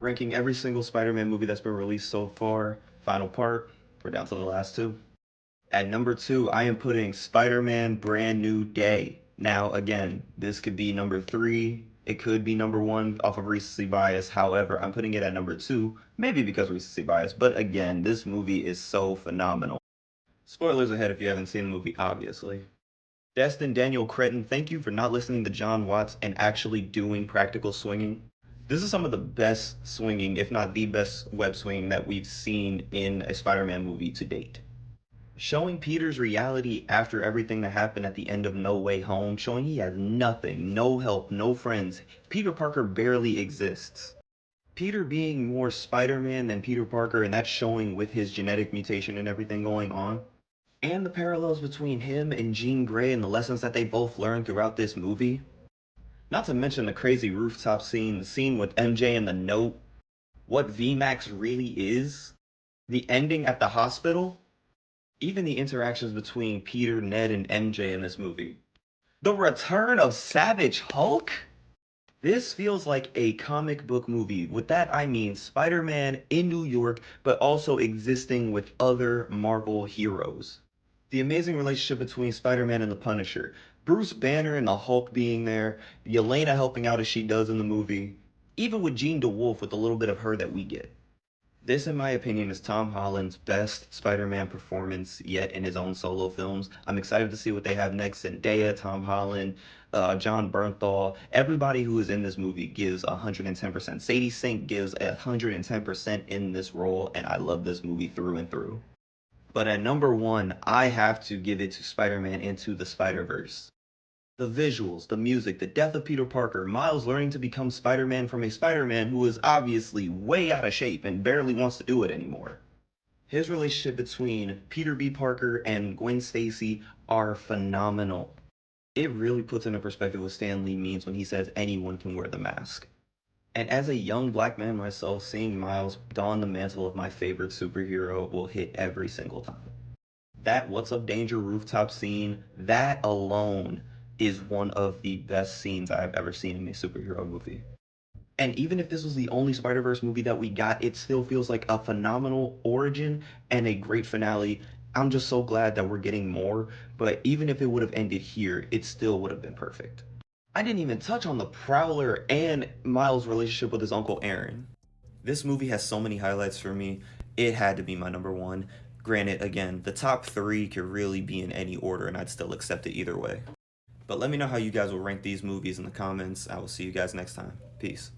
Ranking every single Spider-Man movie that's been released so far, final part, we're down to the last two. At number two, I am putting Spider-Man Brand New Day. Now, again, this could be number three. It could be number one off of recency bias. However, I'm putting it at number two, maybe because recency bias. But again, this movie is so phenomenal. Spoilers ahead if you haven't seen the movie, obviously. Destin Daniel Cretton, thank you for not listening to John Watts and actually doing practical swinging. This is some of the best swinging, if not the best web swinging that we've seen in a Spider-Man movie to date. Showing Peter's reality after everything that happened at the end of No Way Home, showing he has nothing, no help, no friends. Peter Parker barely exists. Peter being more Spider-Man than Peter Parker, and that's showing with his genetic mutation and everything going on. And the parallels between him and Jean Grey and the lessons that they both learned throughout this movie. Not to mention the crazy rooftop scene, the scene with MJ and the note, what VMAX really is, the ending at the hospital, even the interactions between Peter, Ned, and MJ in this movie. The return of Savage Hulk? This feels like a comic book movie. With that, I mean Spider-Man in New York, but also existing with other Marvel heroes. The amazing relationship between Spider-Man and the Punisher. Bruce Banner and the Hulk being there, Yelena helping out as she does in the movie, even with Jean DeWolf with a little bit of her that we get. This, in my opinion, is Tom Holland's best Spider-Man performance yet in his own solo films. I'm excited to see what they have next. Zendaya, Tom Holland, John Bernthal, everybody who is in this movie gives 110%. Sadie Sink gives 110% in this role, and I love this movie through and through. But at number one, I have to give it to Spider-Man Into the Spider-Verse. The visuals, the music, the death of Peter Parker, Miles learning to become Spider-Man from a Spider-Man who is obviously way out of shape and barely wants to do it anymore. His relationship between Peter B. Parker and Gwen Stacy are phenomenal. It really puts into perspective what Stan Lee means when he says anyone can wear the mask. And as a young black man myself, seeing Miles don the mantle of my favorite superhero will hit every single time. That What's Up Danger rooftop scene, that alone is one of the best scenes I've ever seen in a superhero movie. And even if this was the only Spider-Verse movie that we got, it still feels like a phenomenal origin and a great finale. I'm just so glad that we're getting more, but even if it would have ended here, it still would have been perfect. I didn't even touch on the Prowler and Miles' relationship with his uncle Aaron. This movie has so many highlights for me. It had to be my number one. Granted, again, the top three could really be in any order and I'd still accept it either way. But let me know how you guys will rank these movies in the comments. I will see you guys next time. Peace.